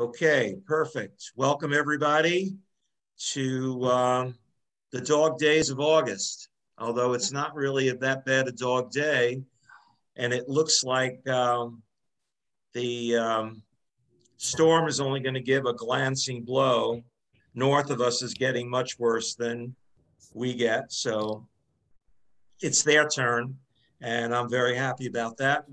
Okay, perfect. Welcome everybody to the dog days of August. Although it's not really that bad a dog day, and it looks like the storm is only going to give a glancing blow. North of us is getting much worse than we get, so it's their turn, and I'm very happy about that.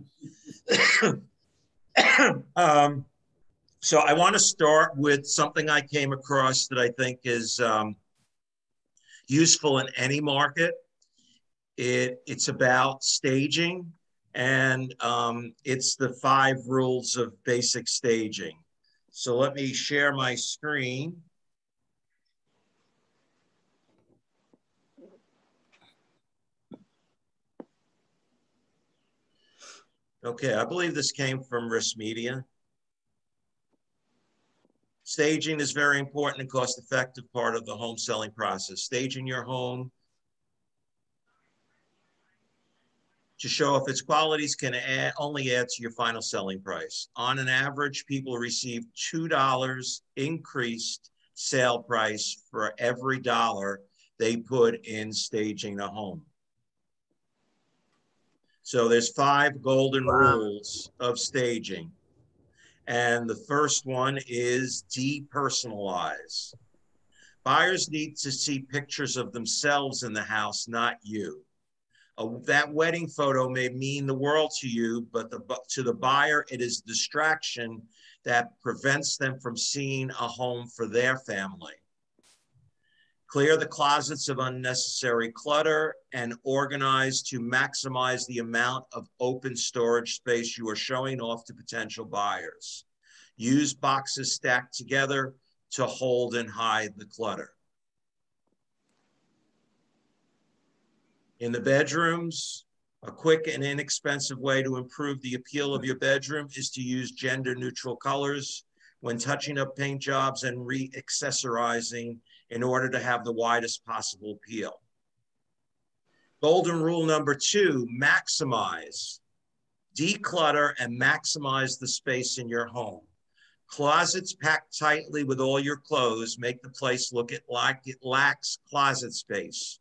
So I want to start with something I came across that I think is useful in any market. It's about staging, and it's the 5 rules of basic staging. So let me share my screen. Okay, I believe this came from Risk Media. Staging is very important and cost-effective part of the home selling process. Staging your home to show if its qualities can only add to your final selling price. On an average, people receive $2 increased sale price for every dollar they put in staging a home. So there's 5 golden rules of staging. And the first one is depersonalize. Buyers need to see pictures of themselves in the house, not you. That wedding photo may mean the world to you, but to the buyer, it is distraction that prevents them from seeing a home for their family. Clear the closets of unnecessary clutter and organize to maximize the amount of open storage space you are showing off to potential buyers. Use boxes stacked together to hold and hide the clutter. In the bedrooms, a quick and inexpensive way to improve the appeal of your bedroom is to use gender-neutral colors when touching up paint jobs and re-accessorizing in order to have the widest possible appeal. Golden rule number 2, maximize. Declutter and maximize the space in your home. Closets packed tightly with all your clothes make the place look like it lacks closet space.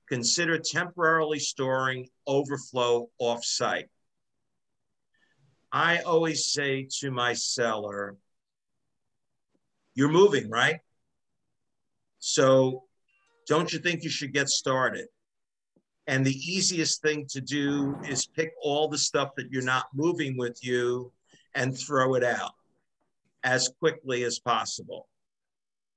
Consider temporarily storing overflow off-site. I always say to my seller, you're moving, right? So don't you think you should get started? And the easiest thing to do is pick all the stuff that you're not moving with you and throw it out as quickly as possible.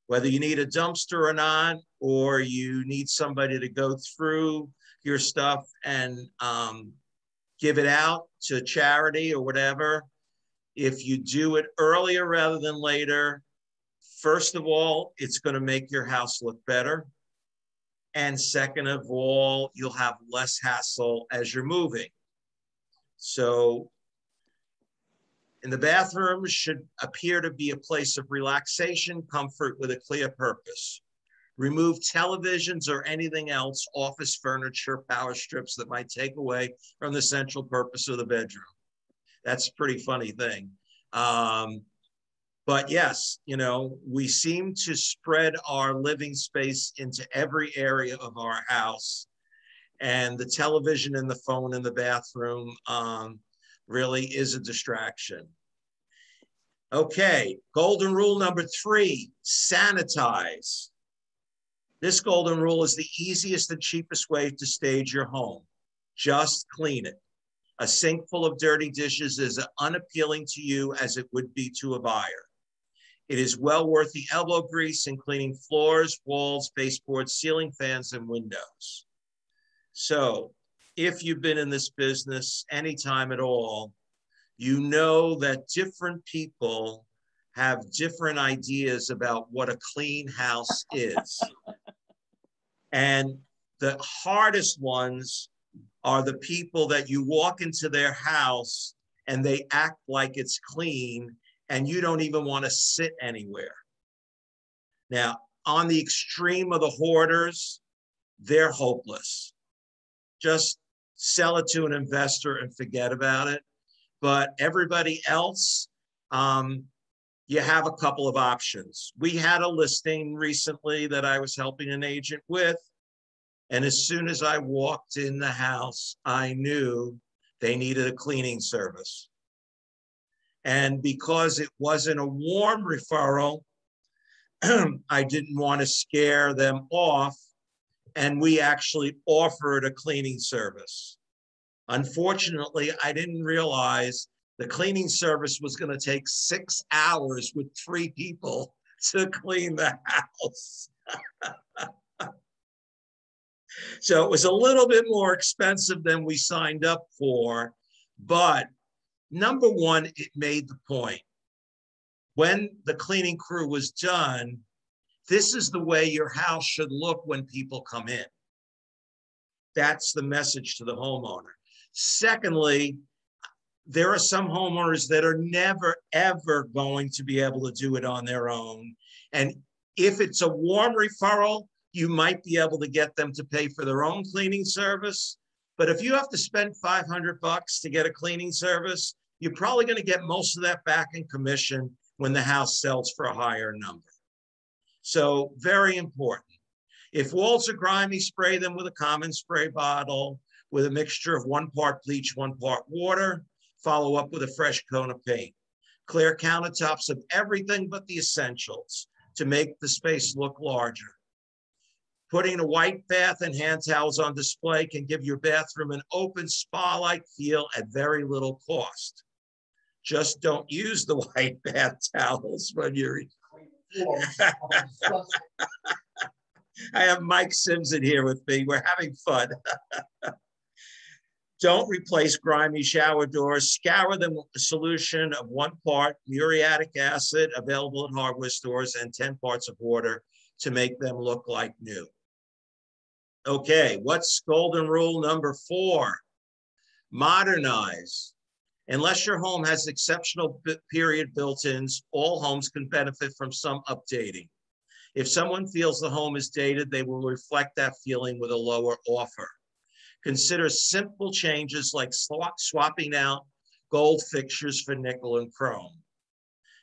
Whether you need a dumpster or not, or you need somebody to go through your stuff and give it out to charity or whatever, if you do it earlier rather than later, first of all, it's going to make your house look better. And second of all, you'll have less hassle as you're moving. So, in the bathroom should appear to be a place of relaxation, comfort with a clear purpose. Remove televisions or anything else, office furniture, power strips that might take away from the central purpose of the bedroom. That's a pretty funny thing. But yes, you know, we seem to spread our living space into every area of our house. And the television and the phone in the bathroom really is a distraction. Okay, golden rule number 3, sanitize. This golden rule is the easiest and cheapest way to stage your home. Just clean it. A sink full of dirty dishes is as unappealing to you as it would be to a buyer. It is well worth the elbow grease in cleaning floors, walls, baseboards, ceiling fans, and windows. So if you've been in this business anytime at all, you know that different people have different ideas about what a clean house is. And the hardest ones are the people that you walk into their house and they act like it's clean and you don't even want to sit anywhere. Now, on the extreme of the hoarders, they're hopeless. Just sell it to an investor and forget about it. But everybody else, you have a couple of options. We had a listing recently that I was helping an agent with. And as soon as I walked in the house, I knew they needed a cleaning service. And because it wasn't a warm referral, I didn't want to scare them off. And we actually offered a cleaning service. Unfortunately, I didn't realize the cleaning service was going to take 6 hours with 3 people to clean the house. So it was a little bit more expensive than we signed up for. But number one, it made the point. When the cleaning crew was done, this is the way your house should look when people come in. That's the message to the homeowner. Secondly, there are some homeowners that are never, ever going to be able to do it on their own. And if it's a warm referral, you might be able to get them to pay for their own cleaning service. But if you have to spend $500 to get a cleaning service, you're probably going to get most of that back in commission when the house sells for a higher number. So very important. If walls are grimy, spray them with a common spray bottle with a mixture of 1 part bleach, 1 part water. Follow up with a fresh coat of paint. Clear countertops of everything but the essentials to make the space look larger. Putting a white bath and hand towels on display can give your bathroom an open spa-like feel at very little cost. Just don't use the white bath towels when you're... I have Mike Simpson here with me. We're having fun. Don't replace grimy shower doors. Scour them with a solution of 1 part muriatic acid available at hardware stores and 10 parts of water to make them look like new. Okay, what's golden rule number 4? Modernize. Unless your home has exceptional period built-ins, all homes can benefit from some updating. If someone feels the home is dated, they will reflect that feeling with a lower offer. Consider simple changes like swapping out gold fixtures for nickel and chrome.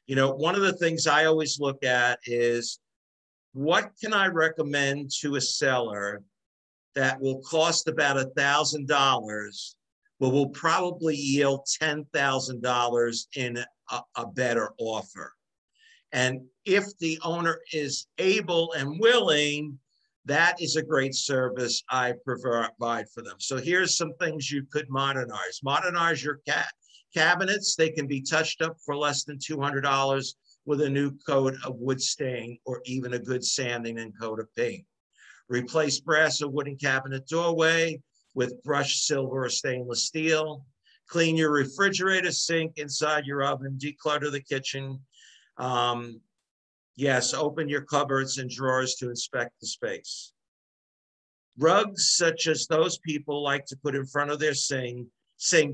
You know, one of the things I always look at is what can I recommend to a seller that will cost about $1,000, but will probably yield $10,000 in a better offer. And if the owner is able and willing, that is a great service I provide for them. So here's some things you could modernize. Modernize your cabinets. They can be touched up for less than $200 with a new coat of wood stain or even a good sanding and coat of paint. Replace brass or wooden cabinet doorway with brushed silver or stainless steel. Clean your refrigerator, sink, inside your oven. Declutter the kitchen. Yes, open your cupboards and drawers to inspect the space. Rugs, such as those people like to put in front of their sink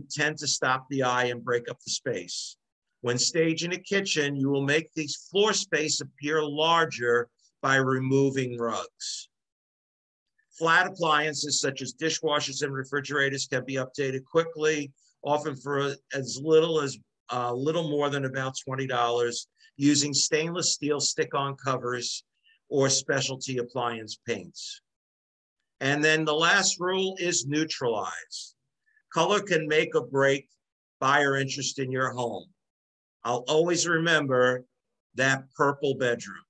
tend to stop the eye and break up the space. When staging a kitchen, you will make the floor space appear larger by removing rugs. Flat appliances such as dishwashers and refrigerators can be updated quickly, often for as little more than about $20, using stainless steel stick-on covers or specialty appliance paints. And then the last rule is neutralize. Color can make or break buyer interest in your home. I'll always remember that purple bedroom.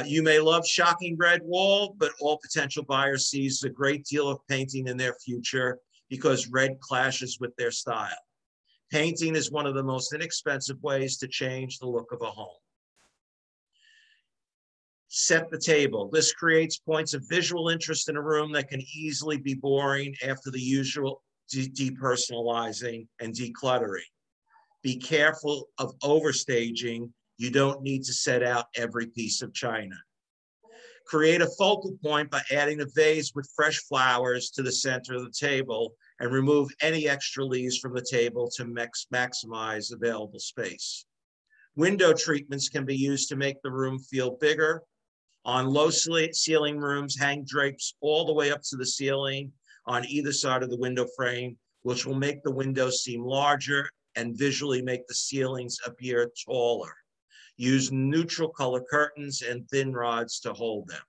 You may love shocking red wall, but all potential buyers sees a great deal of painting in their future because red clashes with their style. Painting is one of the most inexpensive ways to change the look of a home. Set the table. This creates points of visual interest in a room that can easily be boring after the usual depersonalizing and decluttering. Be careful of overstaging. You don't need to set out every piece of china. Create a focal point by adding a vase with fresh flowers to the center of the table and remove any extra leaves from the table to maximize available space. Window treatments can be used to make the room feel bigger. On low ceiling rooms, hang drapes all the way up to the ceiling on either side of the window frame, which will make the window seem larger and visually make the ceilings appear taller. Use neutral color curtains and thin rods to hold them.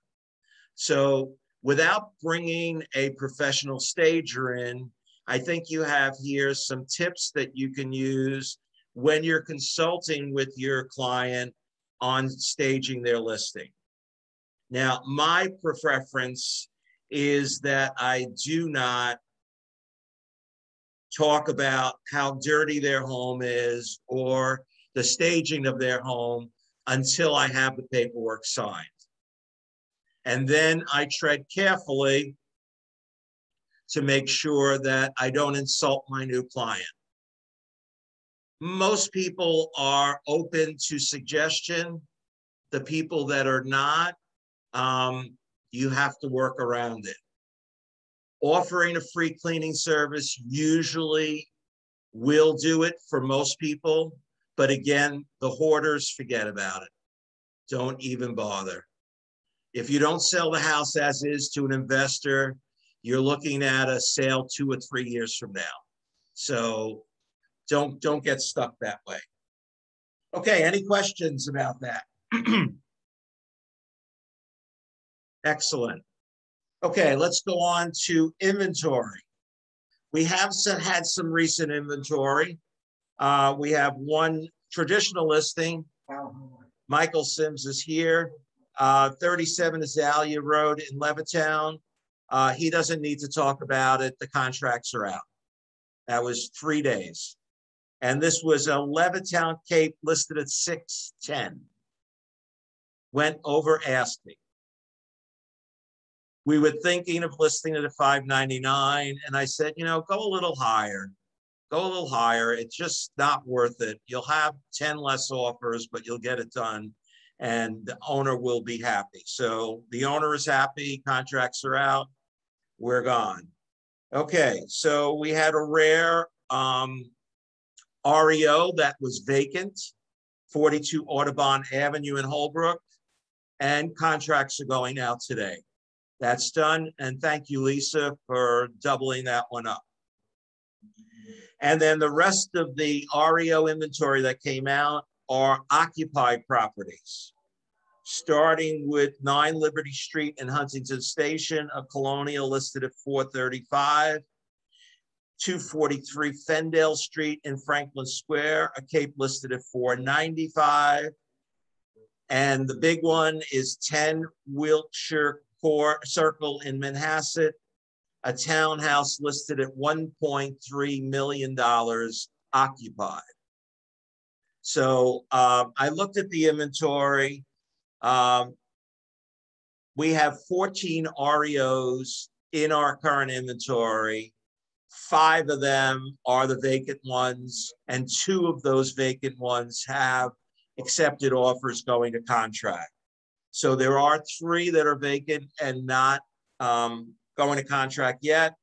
So without bringing a professional stager in, I think you have here some tips that you can use when you're consulting with your client on staging their listing. Now, my preference is that I do not talk about how dirty their home is or the staging of their home until I have the paperwork signed. And then I tread carefully to make sure that I don't insult my new client. Most people are open to suggestion. The people that are not, you have to work around it. Offering a free cleaning service usually will do it for most people. But again, the hoarders, forget about it. Don't even bother. If you don't sell the house as is to an investor, you're looking at a sale 2 or 3 years from now. So don't get stuck that way. Okay, any questions about that? Excellent. Okay, let's go on to inventory. We have had some recent inventory. We have one traditional listing. Michael Sims is here. 37 Azalea Road in Levittown. He doesn't need to talk about it. The contracts are out. That was 3 days. And this was a Levittown Cape listed at 610. Went over asking. We were thinking of listing it at 599, and I said, you know, go a little higher. Go a little higher. It's just not worth it. You'll have 10 less offers, but you'll get it done, and the owner will be happy. So the owner is happy. Contracts are out. We're gone. Okay, so we had a rare REO that was vacant, 42 Audubon Avenue in Holbrook, and contracts are going out today. That's done, and thank you, Lisa, for doubling that one up. And then the rest of the REO inventory that came out are occupied properties, starting with 9 Liberty Street in Huntington Station, a colonial listed at 435, 243 Fendale Street in Franklin Square, a Cape listed at 495, and the big one is 10 Wiltshire Circle in Manhasset, a townhouse listed at $1.3 million occupied. So I looked at the inventory. We have 14 REOs in our current inventory. 5 of them are the vacant ones, and 2 of those vacant ones have accepted offers going to contract. So there are 3 that are vacant and not going to contract yet.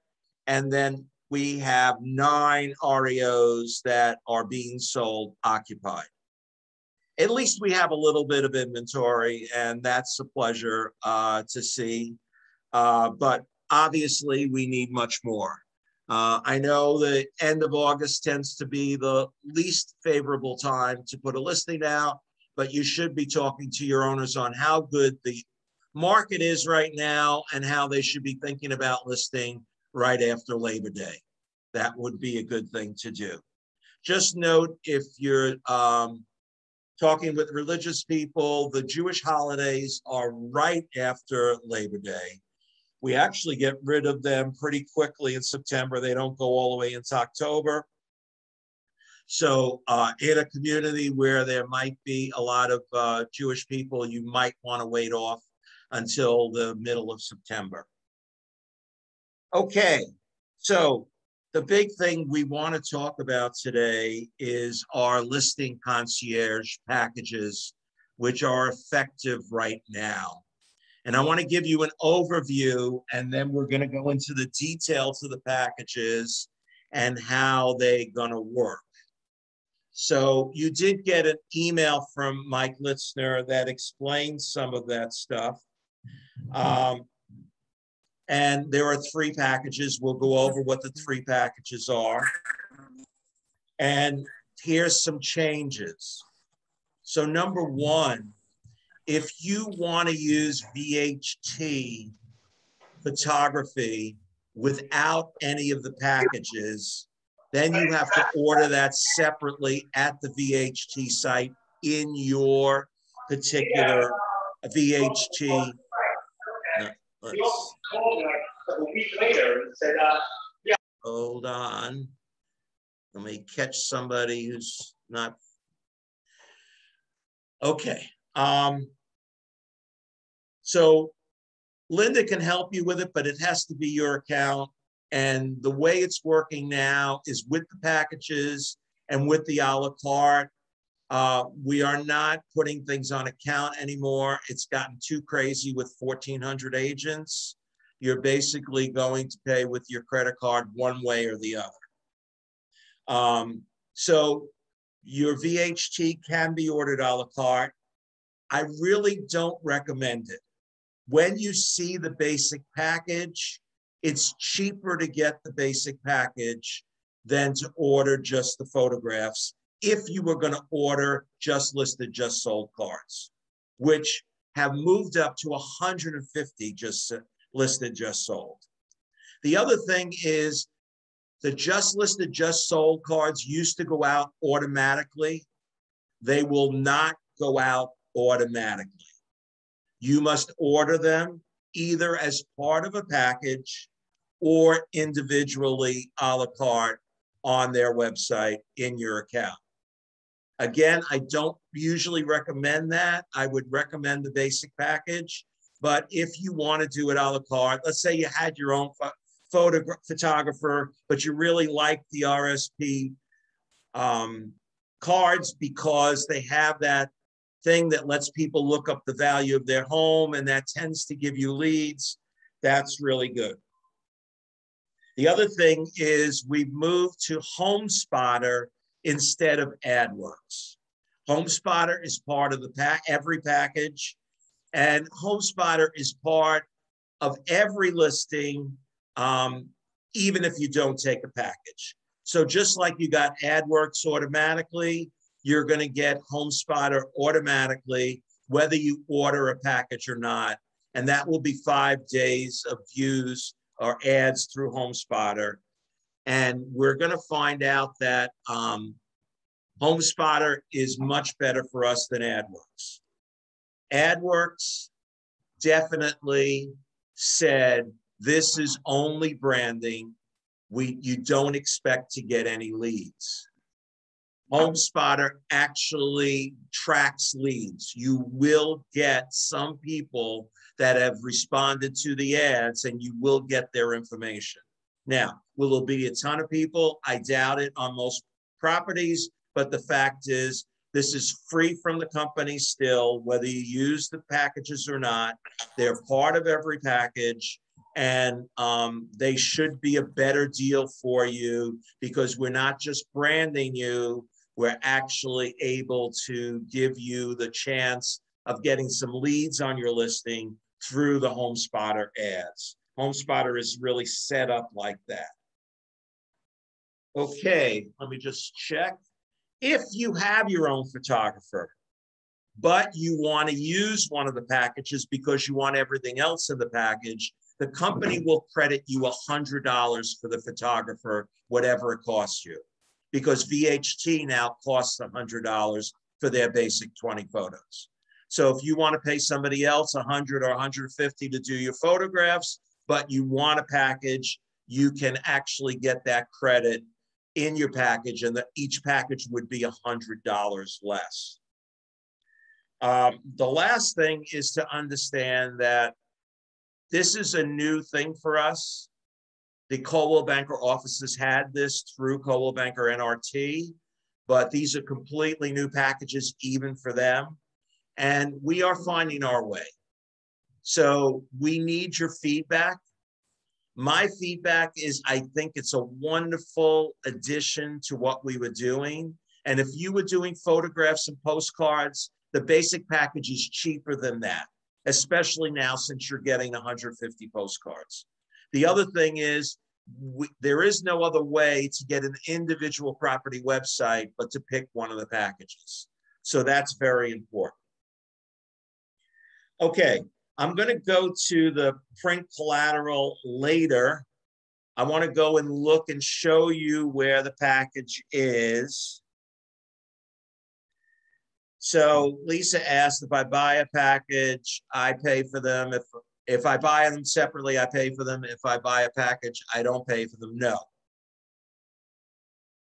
And then we have 9 REOs that are being sold occupied. At least we have a little bit of inventory, and that's a pleasure to see. But obviously we need much more. I know the end of August tends to be the least favorable time to put a listing out, but you should be talking to your owners on how good the market is right now and how they should be thinking about listing right after Labor Day. That would be a good thing to do. Just note, if you're talking with religious people, the Jewish holidays are right after Labor Day. We actually get rid of them pretty quickly in September. They don't go all the way into October. So in a community where there might be a lot of Jewish people, you might want to wait off until the middle of September. Okay, so the big thing we want to talk about today is our listing concierge packages, which are effective right now. And I want to give you an overview, and then we're going to go into the details of the packages and how they're going to work. So you did get an email from Mike Litzner that explains some of that stuff. And there are 3 packages. We'll go over what the 3 packages are. And here's some changes. So number one, if you want to use VHT photography without any of the packages, then you have to order that separately at the VHT site in your particular VHT. Hold on. Let me catch somebody who's not. Okay. So Linda can help you with it, but it has to be your account. And the way it's working now is with the packages and with the a la carte. We are not putting things on account anymore. It's gotten too crazy with 1,400 agents. You're basically going to pay with your credit card one way or the other. So your VHT can be ordered a la carte. I really don't recommend it. When you see the basic package, it's cheaper to get the basic package than to order just the photographs if you were going to order just listed, just sold cards, which have moved up to 150 just listed, just sold. The other thing is the just listed, just sold cards used to go out automatically. They will not go out automatically. You must order them either as part of a package or individually a la carte on their website in your account. Again, I don't usually recommend that. I would recommend the basic package. But if you want to do it a la carte, let's say you had your own photographer, but you really like the RSP cards because they have that thing that lets people look up the value of their home, and that tends to give you leads. That's really good. The other thing is we've moved to HomeSpotter instead of AdWorks. HomeSpotter is part of every package, and HomeSpotter is part of every listing, even if you don't take a package. So just like you got AdWorks automatically, you're going to get HomeSpotter automatically, whether you order a package or not. And that will be 5 days of views or ads through HomeSpotter. And we're going to find out that HomeSpotter is much better for us than AdWorks. AdWorks definitely said, this is only branding. You don't expect to get any leads. HomeSpotter actually tracks leads. You will get some people that have responded to the ads, and you will get their information. Now, will there be a ton of people? I doubt it on most properties, but the fact is, this is free from the company still, whether you use the packages or not. They're part of every package, and they should be a better deal for you because we're not just branding you, we're actually able to give you the chance of getting some leads on your listing through the HomeSpotter ads. HomeSpotter is really set up like that. Okay, let me just check. If you have your own photographer, but you want to use one of the packages because you want everything else in the package, the company will credit you $100 for the photographer, whatever it costs you, because VHT now costs $100 for their basic 20 photos. So if you want to pay somebody else $100 or $150 to do your photographs, but you want a package, you can actually get that credit in your package, and each package would be $100 less. The last thing is to understand that this is a new thing for us. The Coldwell Banker offices had this through Coldwell Banker NRT, but these are completely new packages even for them. And we are finding our way. So we need your feedback. My feedback is I think it's a wonderful addition to what we were doing. And if you were doing photographs and postcards, the basic package is cheaper than that, especially now since you're getting 150 postcards. The other thing is there is no other way to get an individual property website but to pick one of the packages. So that's very important. Okay, I'm going to go to the print collateral later. I want to go and look and show you where the package is. So Lisa asked, if I buy a package, I pay for them. If I buy them separately, I pay for them. If I buy a package, I don't pay for them. No.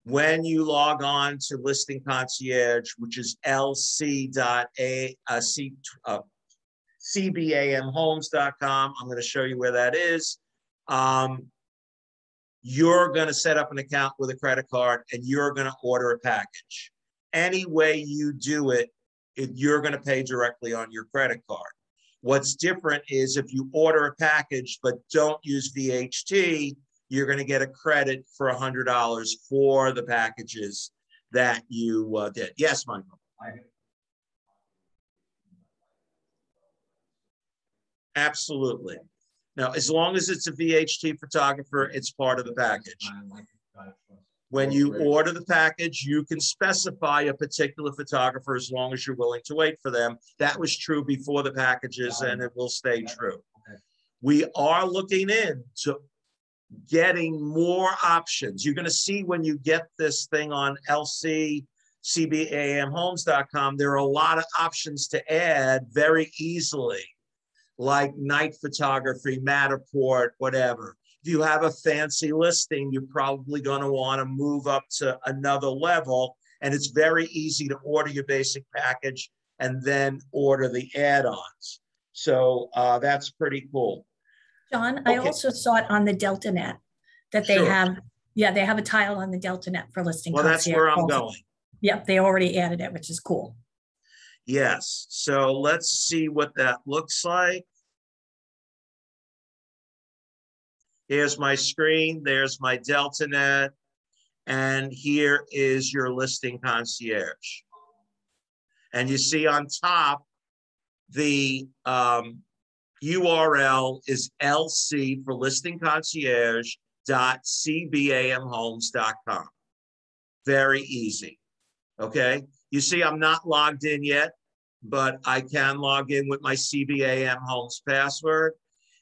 When you log on to Listing Concierge, which is cbamhomes.com, I'm going to show you where that is. You're going to set up an account with a credit card and you're going to order a package. Any way you do it, you're going to pay directly on your credit card. What's different is if you order a package but don't use VHT, you're going to get a credit for $100 for the packages that you did. Yes, Michael. Absolutely. Now, as long as it's a VHT photographer, it's part of the package. When you order the package, you can specify a particular photographer as long as you're willing to wait for them. That was true before the packages, and it will stay true. We are looking into getting more options. You're going to see when you get this thing on cbamhomes.com, there are a lot of options to add very easily, like night photography, Matterport, whatever. If you have a fancy listing, you're probably going to want to move up to another level. And it's very easy to order your basic package and then order the add-ons. So that's pretty cool. John, okay. I also saw it on the DeltaNet that they have, they have a tile on the DeltaNet for Listing Concierge. Well, that's where I'm going. Yep, they already added it, which is cool. Yes, so let's see what that looks like. Here's my screen, there's my DeltaNet, and here is your Listing Concierge. And you see on top, the URL is LC for listingconcierge.cbamhomes.com. Very easy, okay? You see I'm not logged in yet, but I can log in with my CBAM Homes password.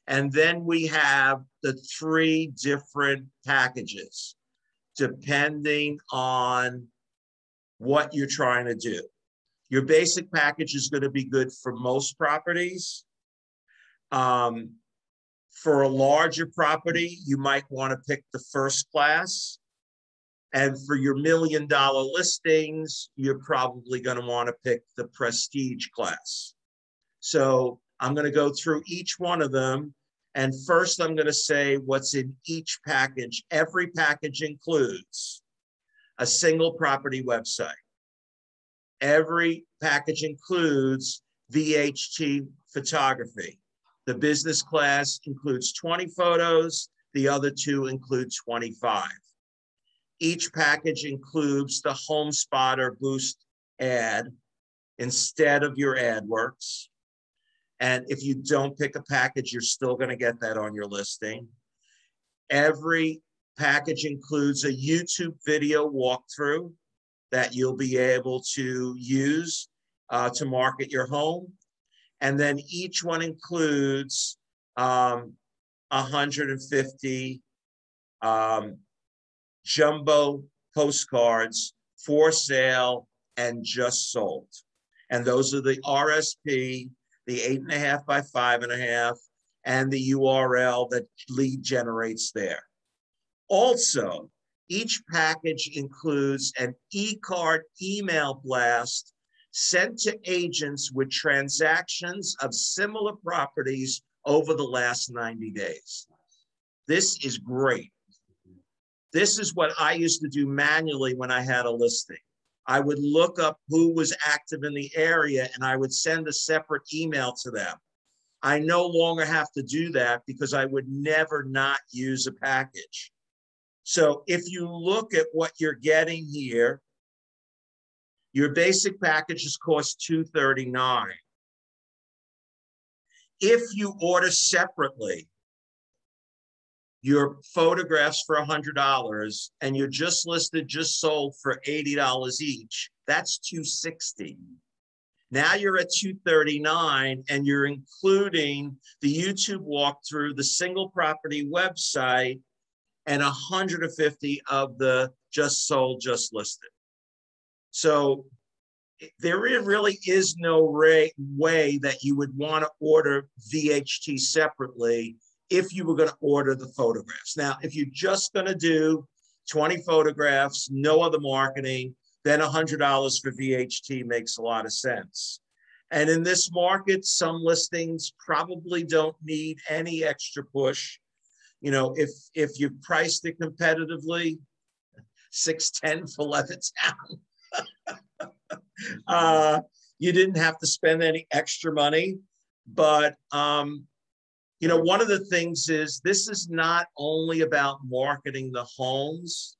And then we have the 3 different packages, depending on what you're trying to do. Your basic package is going to be good for most properties. For a larger property, you might want to pick the first class. And for your $1 million listings, you're probably going to want to pick the prestige class. So I'm going to go through each one of them. And first, I'm going to say what's in each package. Every package includes a single property website. Every package includes VHT photography. The business class includes 20 photos. The other 2 include 25. Each package includes the Home Spotter Boost ad instead of your AdWorks. And if you don't pick a package, you're still going to get that on your listing. Every package includes a YouTube video walkthrough that you'll be able to use to market your home. And then each one includes 150 jumbo postcards for sale and just sold. And those are the RSP, the 8.5 by 5.5, and the URL that lead generates there. Also, each package includes an e-card email blast sent to agents with transactions of similar properties over the last 90 days. This is great. This is what I used to do manually when I had a listing. I would look up who was active in the area and I would send a separate email to them. I no longer have to do that because I would never not use a package. So if you look at what you're getting here, your basic packages cost $239. If you order separately, your photographs for $100 and you're just listed, just sold for $80 each, that's $260. Now you're at $239 and you're including the YouTube walkthrough, the single property website, and 150 of the just sold, just listed. So there really is no way that you would want to order VHT separately if you were going to order the photographs. Now, if you're just going to do 20 photographs, no other marketing, then $100 for VHT makes a lot of sense. And in this market, some listings probably don't need any extra push. You know, if you priced it competitively, 610 for Levittown, you didn't have to spend any extra money. But, you know, one of the things is this is not only about marketing the homes.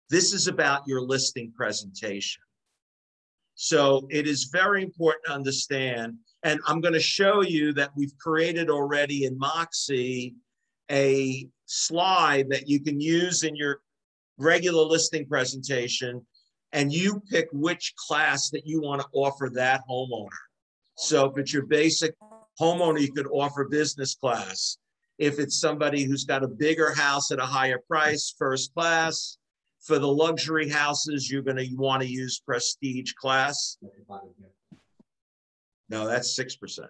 This is about your listing presentation. So it is very important to understand, and I'm going to show you that we've created already in Moxie a slide that you can use in your regular listing presentation, and you pick which class that you want to offer that homeowner. So if it's your basic homeowner, you could offer business class. If it's somebody who's got a bigger house at a higher price, first class. For the luxury houses, you're going to want to use prestige class. No, that's 6%.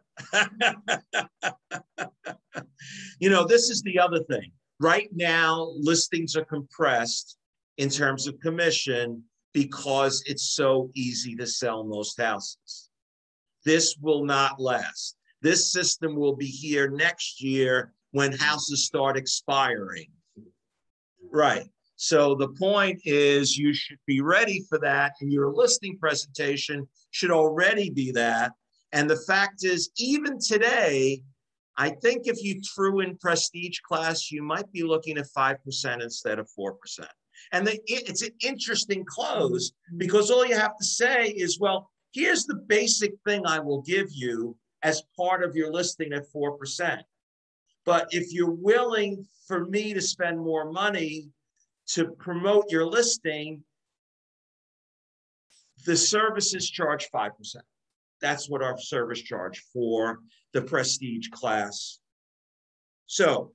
You know, this is the other thing. Right now, listings are compressed in terms of commission because it's so easy to sell most houses. This will not last. This system will be here next year when houses start expiring. Right. So the point is you should be ready for that, and your listing presentation should already be that. And the fact is, even today, I think if you threw in prestige class, you might be looking at 5% instead of 4%. And it's an interesting close because all you have to say is, well, here's the basic thing I will give you as part of your listing at 4%. But if you're willing for me to spend more money to promote your listing, the services charge 5%. That's what our service charge for the prestige class. So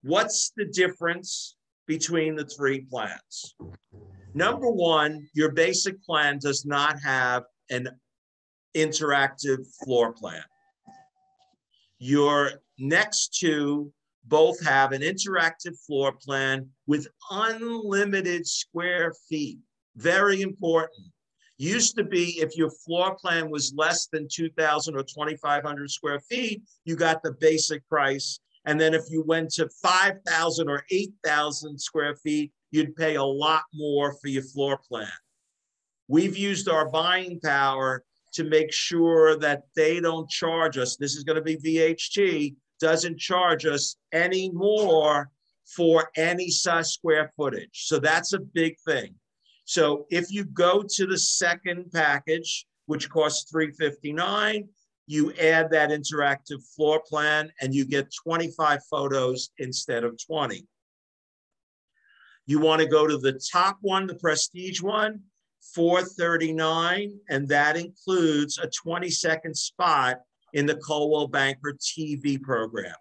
what's the difference between the three plans? Number one, your basic plan does not have an interactive floor plan. Your next two both have an interactive floor plan with unlimited square feet. Very important. Used to be if your floor plan was less than 2,000 or 2,500 square feet, you got the basic price. And then if you went to 5,000 or 8,000 square feet, you'd pay a lot more for your floor plan. We've used our buying power to make sure that they don't charge us. This is going to be VHT, doesn't charge us any more for any size square footage. So that's a big thing. So if you go to the second package, which costs $359, you add that interactive floor plan and you get 25 photos instead of 20. You want to go to the top one, the prestige one, $439, and that includes a 20-second spot in the Coldwell Banker TV program,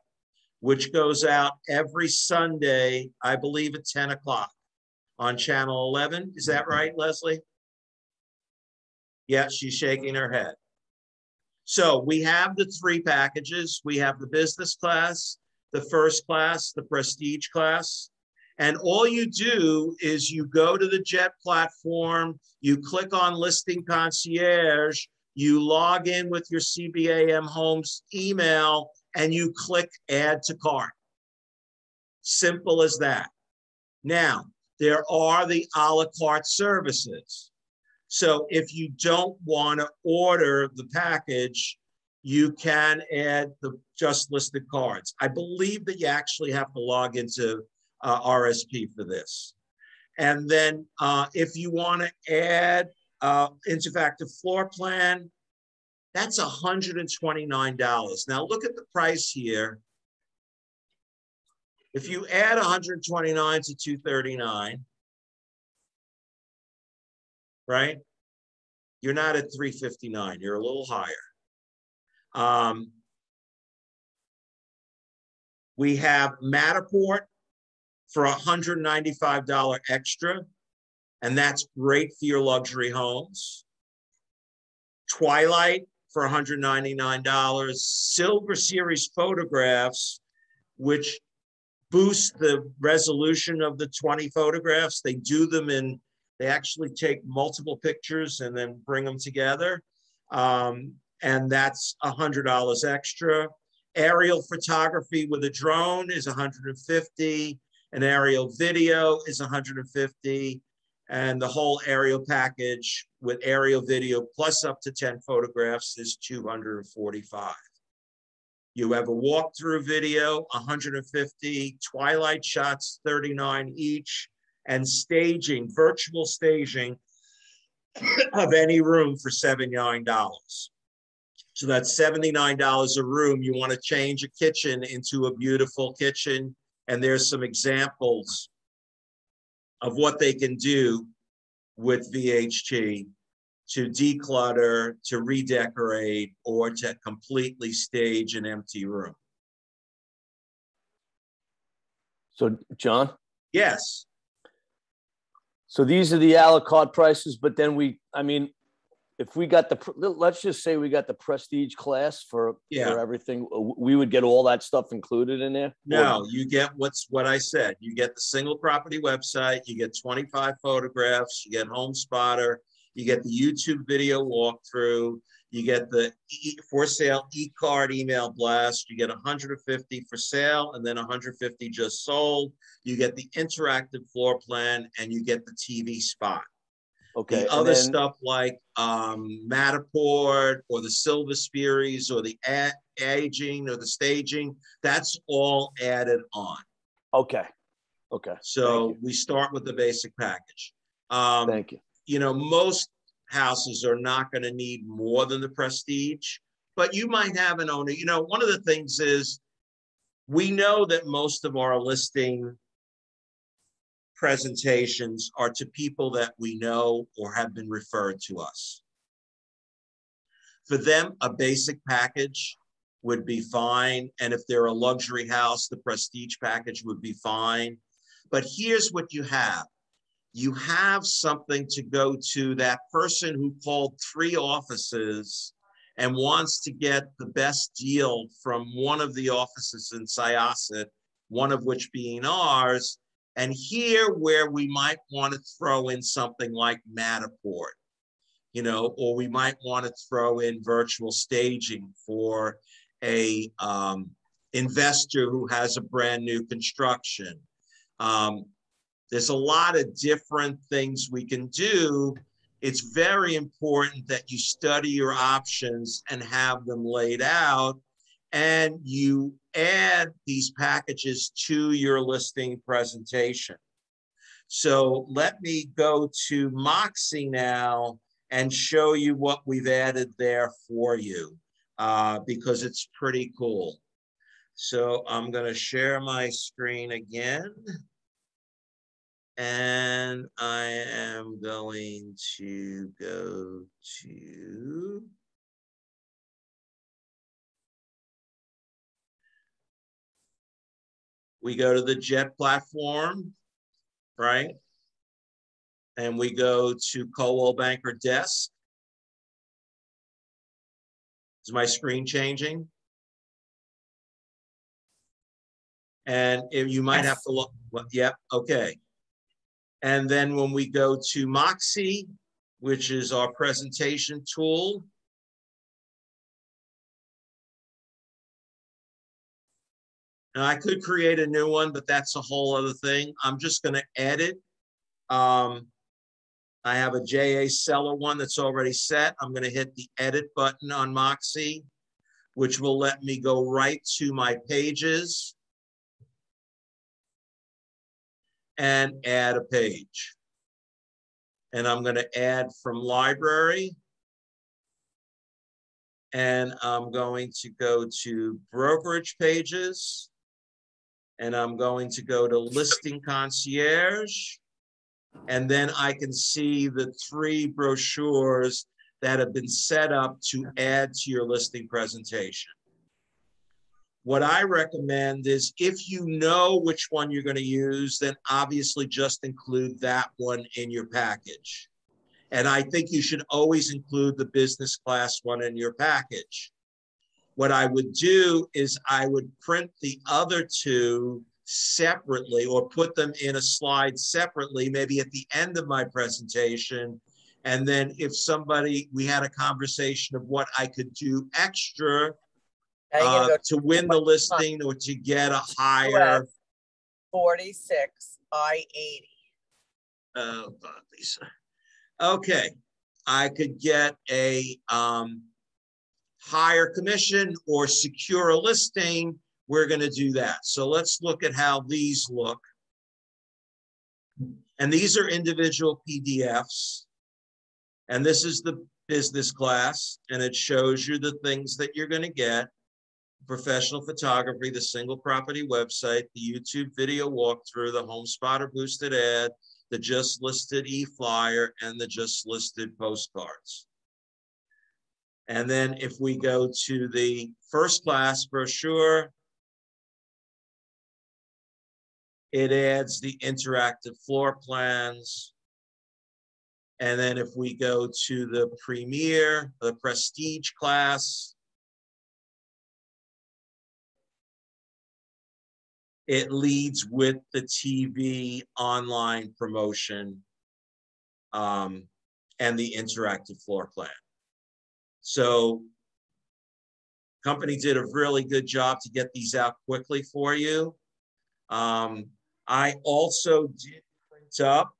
which goes out every Sunday, I believe at 10 o'clock on channel 11. Is that right, Leslie? Yeah, she's shaking her head. So we have the three packages. We have the business class, the first class, the prestige class. And all you do is you go to the JET platform, you click on Listing Concierge, you log in with your CBAM Homes email, and you click Add to Cart. Simple as that. Now, there are the a la carte services. So if you don't want to order the package, you can add the just listed cards. I believe that you actually have to log into RSP for this. And then if you want to add interactive floor plan, that's $129. Now look at the price here. If you add 129 to 239, right, you're not at 359. You're a little higher. We have Matterport for $195 extra, and that's great for your luxury homes. Twilight for $199. Silver Series photographs, which boost the resolution of the 20 photographs. They do them in, they actually take multiple pictures and then bring them together. And that's $100 extra. Aerial photography with a drone is $150. An aerial video is $150. And the whole aerial package with aerial video plus up to 10 photographs is $245. You have a walkthrough video, $150, twilight shots, $39 each, and staging, virtual staging of any room for $79. So that's $79 a room. You want to change a kitchen into a beautiful kitchen, and there's some examples of what they can do with VHT to declutter, to redecorate, or to completely stage an empty room. So, John? Yes. So these are the a la carte prices, but then if we got let's just say we got the prestige class for everything, we would get all that stuff included in there? No, you get what I said. You get the single property website, you get 25 photographs, you get Home Spotter, you get the YouTube video walkthrough, you get the for sale e-card email blast, you get 150 for sale and then 150 just sold. You get the interactive floor plan and you get the TV spot. Okay. The other stuff like Matterport or the Silver Series or the aging or the staging, that's all added on. Okay. Okay. So we start with the basic package. Thank you. You know, most houses are not going to need more than the prestige, but you might have an owner. You know, one of the things is we know that most of our listing presentations are to people that we know or have been referred to us. For them, a basic package would be fine. And if they're a luxury house, the prestige package would be fine. But here's what you have. You have something to go to that person who called 3 offices and wants to get the best deal from one of the offices in Syosset, one of which being ours. And here where we might want to throw in something like Matterport, you know, or we might want to throw in virtual staging for a investor who has a brand new construction. There's a lot of different things we can do. It's very important that you study your options and have them laid out, and you add these packages to your listing presentation. So let me go to Moxie now and show you what we've added there for you, because it's pretty cool. So I'm going to share my screen again. And I am going to go to we go to the JET platform, right? And we go to Coldwell Banker Desk. Is my screen changing? And if you might have to look, yep, okay. And then when we go to Moxie, which is our presentation tool, and I could create a new one, but that's a whole other thing. I'm just going to edit. I have a JA Seller one that's already set. I'm going to hit the edit button on Moxie, which will let me go right to my pages and add a page. And I'm going to add from library. And I'm going to go to brokerage pages. and I'm going to go to Listing Concierge. And then I can see the 3 brochures that have been set up to add to your listing presentation. What I recommend is if you know which one you're going to use, then obviously just include that one in your package. And I think you should always include the business class one in your package. What I would do is I would print the other 2 separately or put them in a slide separately, maybe at the end of my presentation. And then if we had a conversation of what I could do extra to win the listing or to get a higher 46 I-80. Oh, God, Lisa. Okay, I could get a higher commission or secure a listing. We're going to do that. So let's look at how these look. And these are individual PDFs. And this is the business class. And it shows you the things that you're going to get. Professional photography, the single property website, the YouTube video walkthrough, the home spotter boosted ad, the just listed e-flyer, and the just listed postcards. And then if we go to the first class brochure, it adds the interactive floor plans. And then if we go to the Premier, the Prestige class, it leads with the TV online promotion and the interactive floor plan. So company did a really good job to get these out quickly for you. I also did print up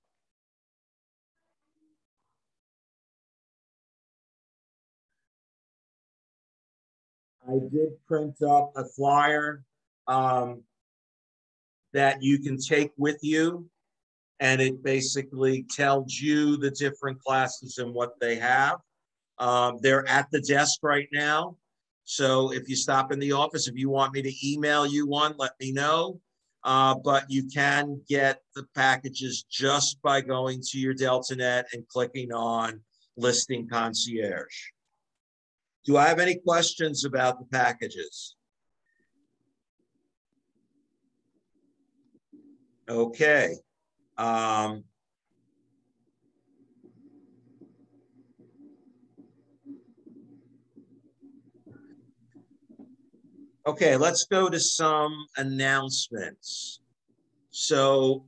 a flyer that you can take with you, and it basically tells you the different classes and what they have. They're at the desk right now. So if you stop in the office, if you want me to email you one, let me know. But you can get the packages just by going to your DeltaNet and clicking on Listing Concierge. Do I have any questions about the packages? Okay. Okay, let's go to some announcements. So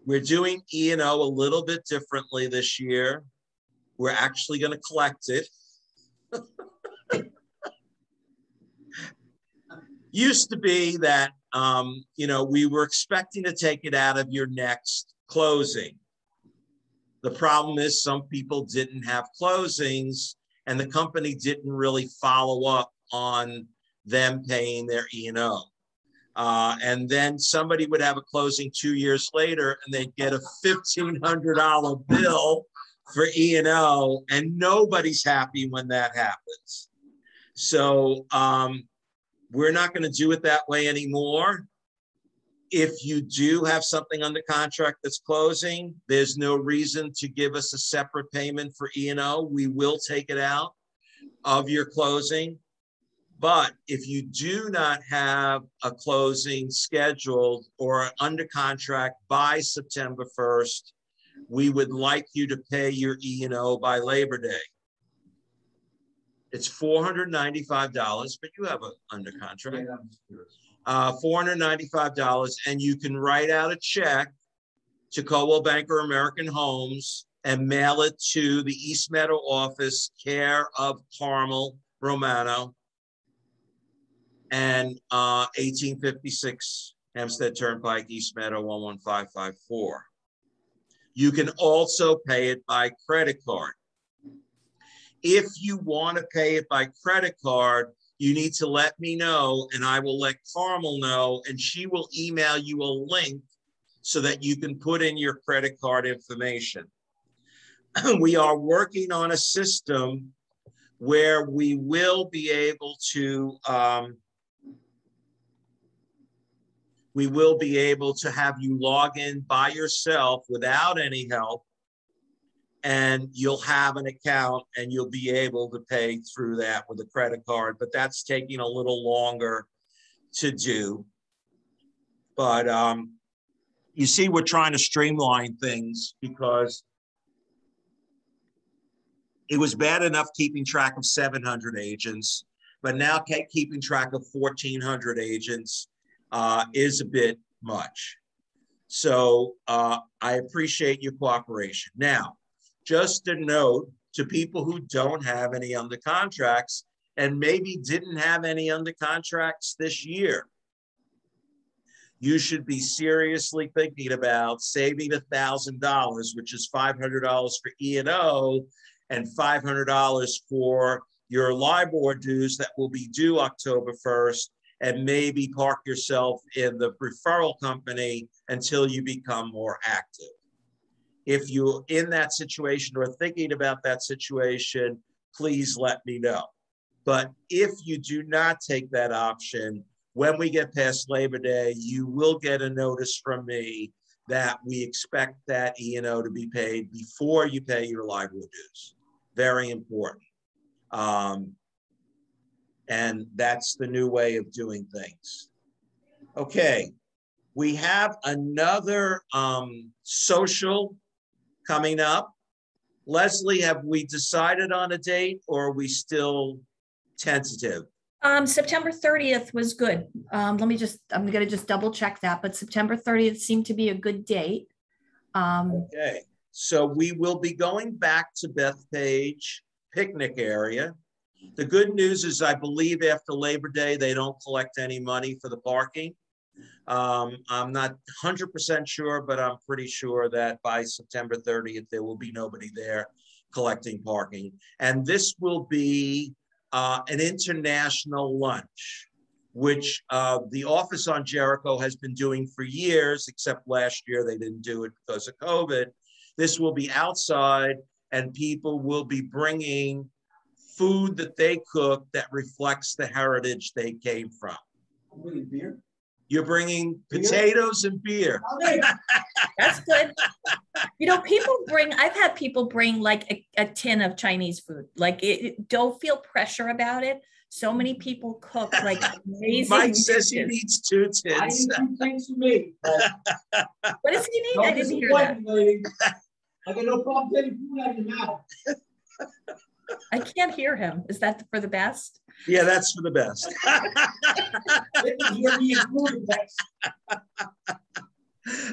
we're doing E&O a little bit differently this year. We're actually going to collect it. Used to be that, you know, we were expecting to take it out of your next closing. The problem is some people didn't have closings and the company didn't really follow up on them paying their E&O. And then somebody would have a closing 2 years later and they'd get a $1,500 bill for E&O, and nobody's happy when that happens. So we're not going to do it that way anymore. If you do have something under contract that's closing, there's no reason to give us a separate payment for E&O. We will take it out of your closing. But if you do not have a closing scheduled or under contract by September 1st, we would like you to pay your E&O by Labor Day. It's $495, but you have an under contract. $495, and you can write out a check to Coldwell Banker American Homes and mail it to the East Meadow office, care of Carmel Romano, and 1856 Hempstead Turnpike, East Meadow 11554. You can also pay it by credit card. If you want to pay it by credit card, you need to let me know, and I will let Carmel know, and she will email you a link so that you can put in your credit card information. We are working on a system where we will be able to we will be able to have you log in by yourself without any help, and you'll have an account and you'll be able to pay through that with a credit card, but that's taking a little longer to do. But you see, we're trying to streamline things because it was bad enough keeping track of 700 agents, but now keeping track of 1,400 agents is a bit much. So I appreciate your cooperation. Now, just a note to people who don't have any under contracts and maybe didn't have any under contracts this year, you should be seriously thinking about saving $1,000, which is $500 for E&O and $500 for your LIBOR dues that will be due October 1st, and maybe park yourself in the referral company until you become more active. If you're in that situation or thinking about that situation, please let me know. But if you do not take that option, when we get past Labor Day, you will get a notice from me that we expect that E&O to be paid before you pay your LIBOR dues. Very important. And that's the new way of doing things. Okay, we have another social coming up. Leslie, have we decided on a date or are we still tentative? September 30th was good. I'm going to just double check that, but September 30th seemed to be a good date. Okay, so we will be going back to Bethpage picnic area. The good news is I believe after Labor Day, they don't collect any money for the parking. I'm not 100% sure, but I'm pretty sure that by September 30th, there will be nobody there collecting parking. And this will be an international lunch, which the office on Jericho has been doing for years, except last year they didn't do it because of COVID. This will be outside and people will be bringing food that they cook that reflects the heritage they came from. I'm bringing beer. You're bringing potatoes and beer. That's good. You know, I've had people bring like a tin of Chinese food. Like, don't feel pressure about it. So many people cook like amazing Mike says dishes. he needs 2 tins. I need 2 things for me. What does he need? I didn't hear that. Lady. I got no problem getting food out of your mouth. I can't hear him. Is that for the best? Yeah, that's for the best.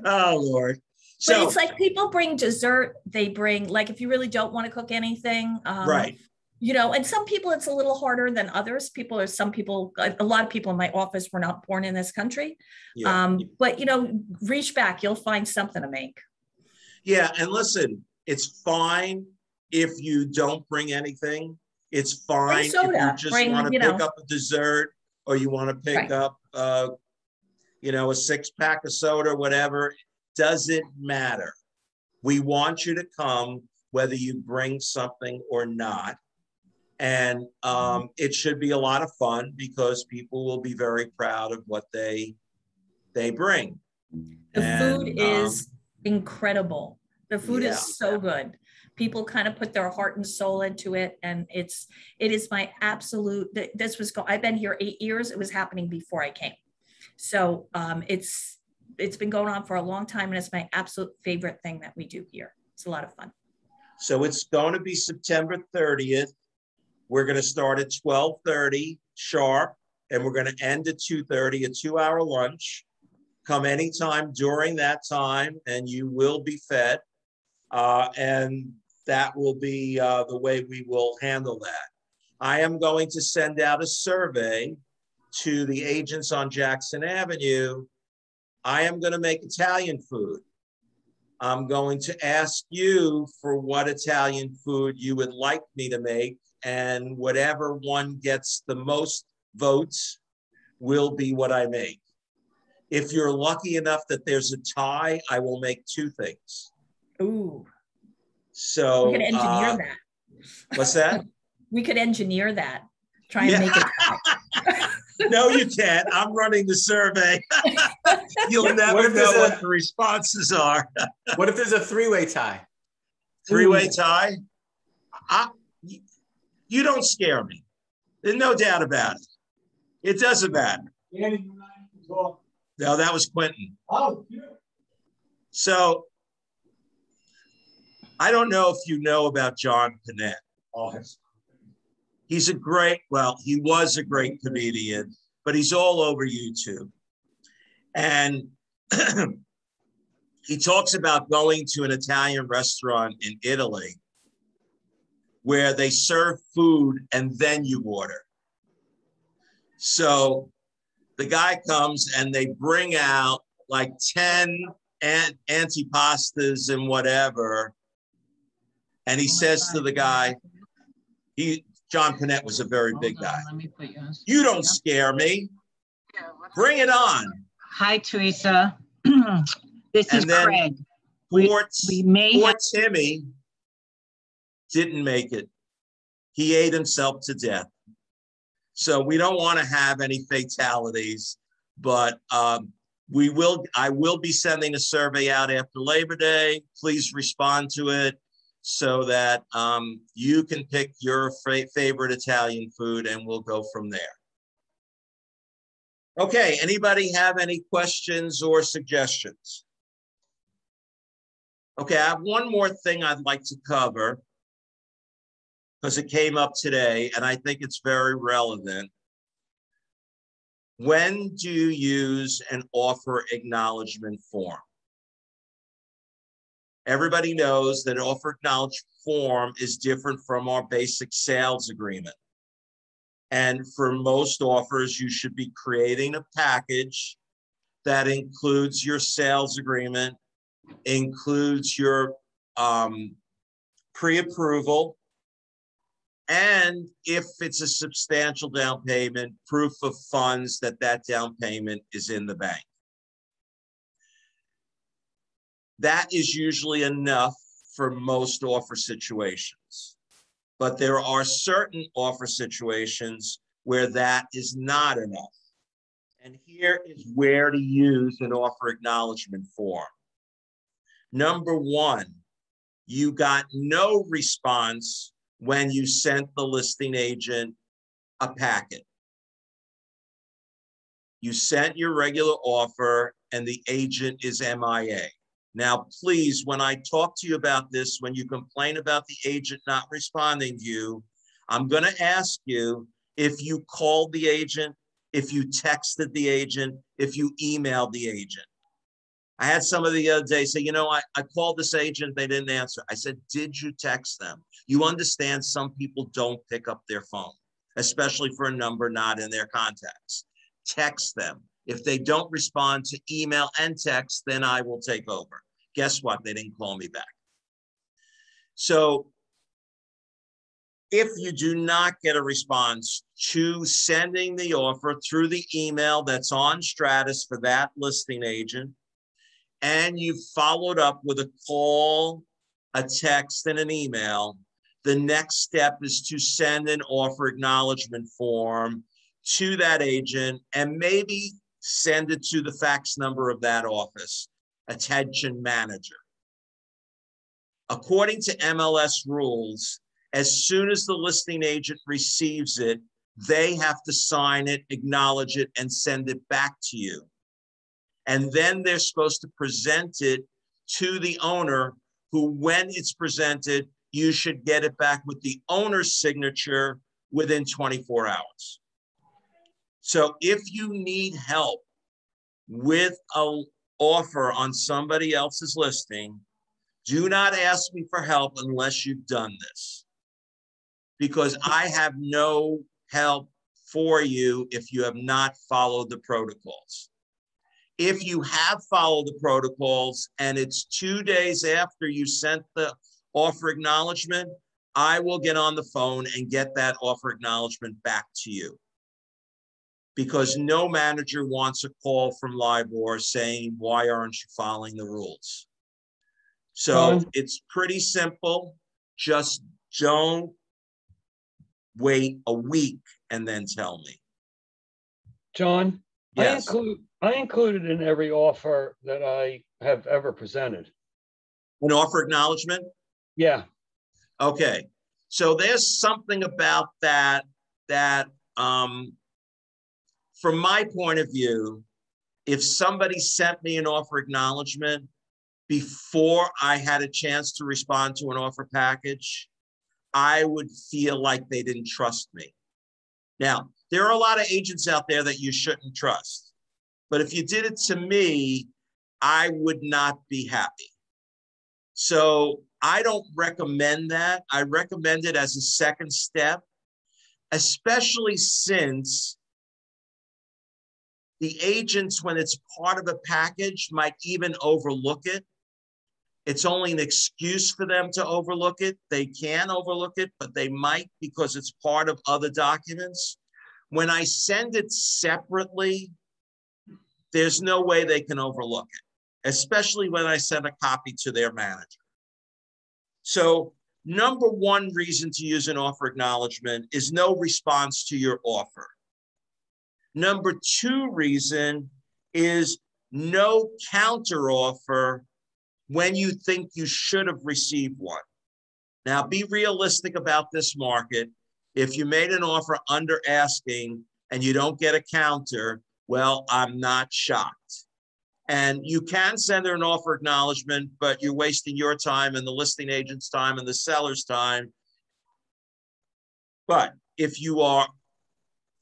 Oh, Lord. But it's like people bring dessert. They bring, like, if you really don't want to cook anything. Right. You know, and some people it's a little harder than others. A lot of people in my office were not born in this country. Yeah. But, you know, reach back, you'll find something to make. Yeah. And listen, it's fine if you don't bring anything. It's fine if you just want to pick up a dessert or you want to pick up, you know, a 6-pack of soda, whatever. Doesn't matter. We want you to come whether you bring something or not. And it should be a lot of fun because people will be very proud of what they bring. The food is incredible. The food is so good. People kind of put their heart and soul into it. And it is my absolute, I've been here 8 years. It was happening before I came. So it's been going on for a long time and it's my absolute favorite thing that we do here. It's a lot of fun. So it's going to be September 30th. We're going to start at 12:30 sharp, and we're going to end at 2:30, a 2-hour lunch. Come anytime during that time, and you will be fed. And that will be the way we will handle that. I am going to send out a survey to the agents on Jackson Avenue. I am going to make Italian food. I'm going to ask you for what Italian food you would like me to make, and whatever one gets the most votes will be what I make. If you're lucky enough that there's a tie, I will make 2 things. Ooh. So we could engineer that. What's that? We could engineer that. Try and make it. No, you can't. I'm running the survey. You'll never know what the responses are. What if there's a three-way tie? Three-way tie? You don't scare me. There's no doubt about it. It doesn't matter. No, that was Quentin. Oh, yeah. So I don't know if you know about John Panette. He's he was a great comedian, but he's all over YouTube. And he talks about going to an Italian restaurant in Italy where they serve food and then you order. So the guy comes and they bring out like 10 antipastas and whatever. And he says to the guy, John Panette was a very big guy. You don't scare me. Bring it on. Hi, Teresa. This is Craig. Poor Timmy didn't make it. He ate himself to death. So we don't want to have any fatalities, but I will be sending a survey out after Labor Day. Please respond to it so that you can pick your favorite Italian food and we'll go from there. Okay, anybody have any questions or suggestions? Okay, I have one more thing I'd like to cover because it came up today and I think it's very relevant. When do you use an offer acknowledgement form? Everybody knows that an offer acknowledgement form is different from our basic sales agreement. And for most offers, you should be creating a package that includes your sales agreement, includes your pre-approval, and if it's a substantial down payment, proof of funds that down payment is in the bank. That is usually enough for most offer situations. But there are certain offer situations where that is not enough. And here is where to use an offer acknowledgement form. Number one, you got no response when you sent the listing agent a packet. You sent your regular offer and the agent is MIA. Now, please, when I talk to you about this, when you complain about the agent not responding to you, I'm going to ask you if you called the agent, if you texted the agent, if you emailed the agent. I had somebody the other day say, you know, I called this agent, they didn't answer. I said, did you text them? You understand some people don't pick up their phone, especially for a number not in their contacts. Text them. If they don't respond to email and text, then I will take over. Guess what? They didn't call me back. So if you do not get a response to sending the offer through the email that's on Stratus for that listing agent, and you followed up with a call, a text, and an email, the next step is to send an offer acknowledgement form to that agent and maybe send it to the fax number of that office, attention manager. According to MLS rules, as soon as the listing agent receives it, they have to sign it, acknowledge it, and send it back to you. And then they're supposed to present it to the owner, who, when it's presented, you should get it back with the owner's signature within 24 hours. So if you need help with an offer on somebody else's listing, do not ask me for help unless you've done this, because I have no help for you if you have not followed the protocols. If you have followed the protocols and it's 2 days after you sent the offer acknowledgement, I will get on the phone and get that offer acknowledgement back to you, because no manager wants a call from LIBOR saying, why aren't you following the rules? So it's pretty simple. Just don't wait a week and then tell me. John, Yes. I included in every offer that I have ever presented. An offer acknowledgement? Yeah. Okay. So there's something about that from my point of view, if somebody sent me an offer acknowledgement before I had a chance to respond to an offer package, I would feel like they didn't trust me. Now, there are a lot of agents out there that you shouldn't trust, but if you did it to me, I would not be happy. So I don't recommend that. I recommend it as a second step, especially since the agents, when it's part of a package, might even overlook it. It's only an excuse for them to overlook it. They can overlook it, but they might because it's part of other documents. When I send it separately, there's no way they can overlook it, especially when I send a copy to their manager. So number one reason to use an offer acknowledgement is no response to your offer. Number two reason is no counteroffer when you think you should have received one. Now, be realistic about this market. If you made an offer under asking and you don't get a counter, well, I'm not shocked. And you can send her an offer acknowledgement, but you're wasting your time and the listing agent's time and the seller's time. But if you are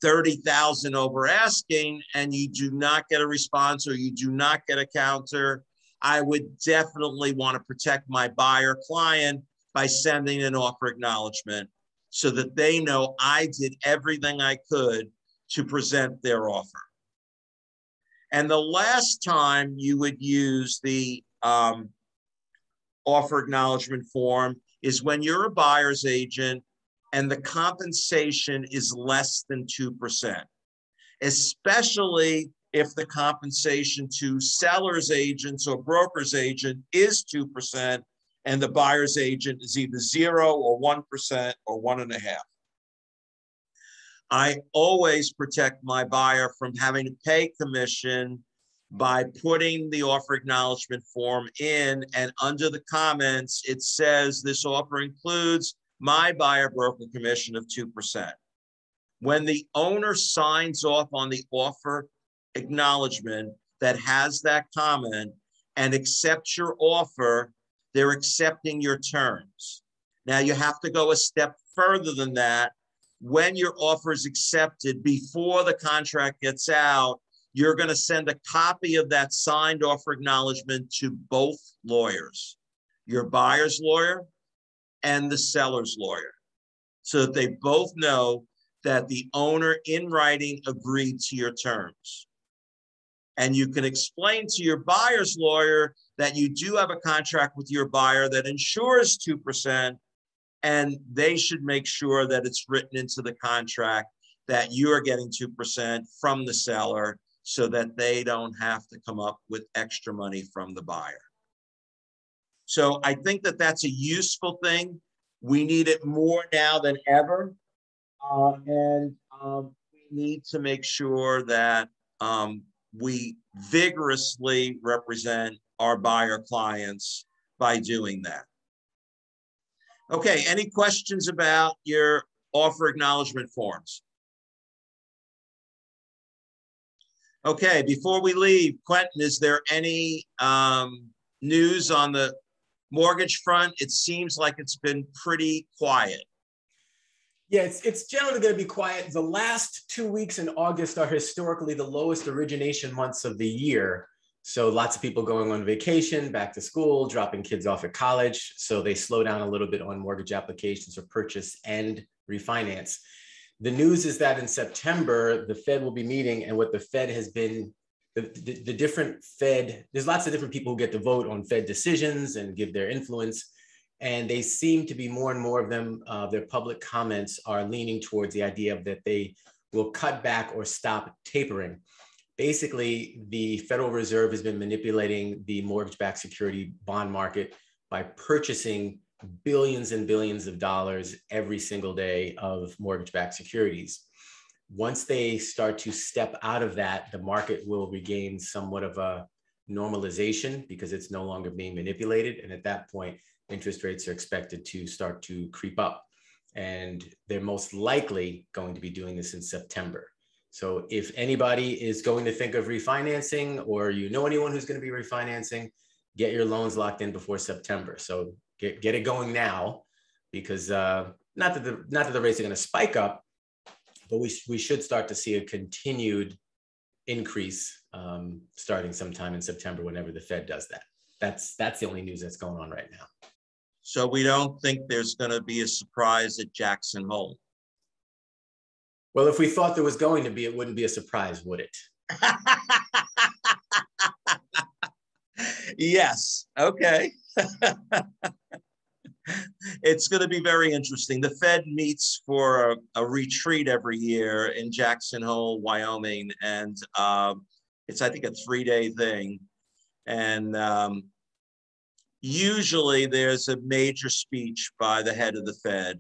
30,000 over asking and you do not get a response or you do not get a counter, I would definitely want to protect my buyer client by sending an offer acknowledgement so that they know I did everything I could to present their offer. And the last time you would use the offer acknowledgement form is when you're a buyer's agent and the compensation is less than 2%, especially if the compensation to seller's agents or broker's agent is 2% and the buyer's agent is either 0 or 1% or 1.5%. I always protect my buyer from having to pay commission by putting the offer acknowledgement form in, and under the comments, it says this offer includes my buyer broker commission of 2%. When the owner signs off on the offer acknowledgement that has that comment and accepts your offer, they're accepting your terms. Now you have to go a step further than that. When your offer is accepted, before the contract gets out, you're going to send a copy of that signed offer acknowledgement to both lawyers, your buyer's lawyer and the seller's lawyer, so that they both know that the owner in writing agreed to your terms. And you can explain to your buyer's lawyer that you do have a contract with your buyer that ensures 2%, and they should make sure that it's written into the contract that you are getting 2% from the seller so that they don't have to come up with extra money from the buyer. So I think that that's a useful thing. We need it more now than ever. We need to make sure that we vigorously represent our buyer clients by doing that. Okay, any questions about your offer acknowledgement forms? Okay, before we leave, Quentin, is there any news on the mortgage front? It seems like it's been pretty quiet. Yeah, it's generally going to be quiet. The last 2 weeks in August are historically the lowest origination months of the year. So lots of people going on vacation, back to school, dropping kids off at college. So they slow down a little bit on mortgage applications for purchase and refinance. The news is that in September, the Fed will be meeting, and what the Fed has been, the different Fed, there's lots of different people who get to vote on Fed decisions and give their influence. And they seem to be more and more of them, their public comments are leaning towards the idea that they will cut back or stop tapering. Basically, the Federal Reserve has been manipulating the mortgage-backed security bond market by purchasing billions and billions of dollars every single day of mortgage-backed securities. Once they start to step out of that, the market will regain somewhat of a normalization because it's no longer being manipulated. And at that point, interest rates are expected to start to creep up. And they're most likely going to be doing this in September. So if anybody is going to think of refinancing, or you know anyone who's going to be refinancing, get your loans locked in before September. So get it going now, because not that the rates are going to spike up, but we should start to see a continued increase starting sometime in September, whenever the Fed does that. That's the only news that's going on right now. So we don't think there's going to be a surprise at Jackson Hole. Well, if we thought there was going to be, it wouldn't be a surprise, would it? Yes. Okay. It's going to be very interesting. The Fed meets for a retreat every year in Jackson Hole, Wyoming, and it's, I think, a 3-day thing. And usually there's a major speech by the head of the Fed,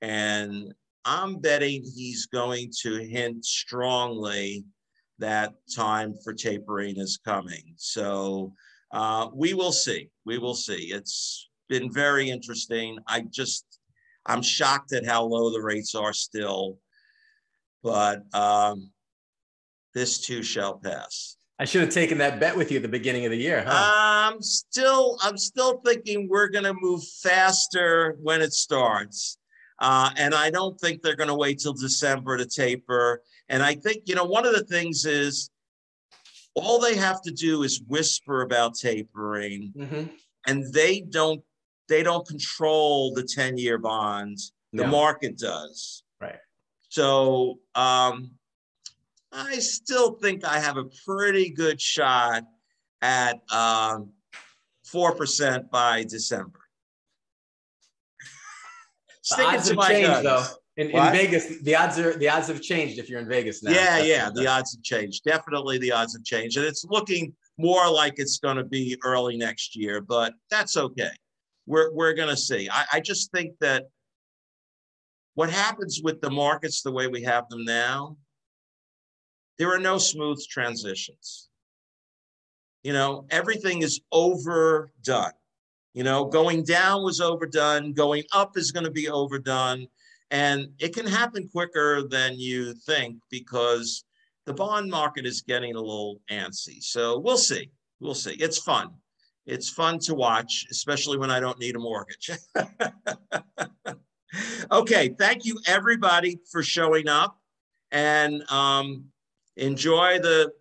and I'm betting he's going to hint strongly that time for tapering is coming. So we will see. We will see. It's been very interesting. I'm shocked at how low the rates are still, but this too shall pass. I should have taken that bet with you at the beginning of the year, huh? I'm still thinking we're going to move faster when it starts. And I don't think they're going to wait till December to taper. And I think, one of the things is all they have to do is whisper about tapering, and they don't control the 10-year bond. The market does. Right. So I still think I have a pretty good shot at 4% by December. The odds have changed, though. In Vegas, the odds have changed if you're in Vegas now. Yeah, the odds have changed. Definitely the odds have changed. And it's looking more like it's going to be early next year, but that's okay. We're going to see. I just think that what happens with the markets the way we have them now, there are no smooth transitions. Everything is overdone. Going down was overdone. Going up is going to be overdone. And it can happen quicker than you think because the bond market is getting a little antsy. So we'll see. We'll see. It's fun. It's fun to watch, especially when I don't need a mortgage. Okay. Thank you, everybody, for showing up. And enjoy the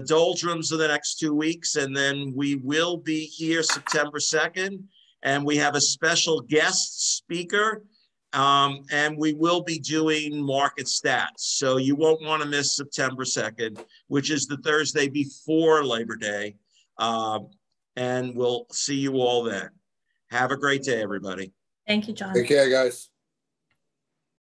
doldrums of the next 2 weeks. And then we will be here September 2nd. And we have a special guest speaker. And we will be doing market stats. So you won't want to miss September 2nd, which is the Thursday before Labor Day. And we'll see you all then. Have a great day, everybody. Thank you, John. Take care, guys.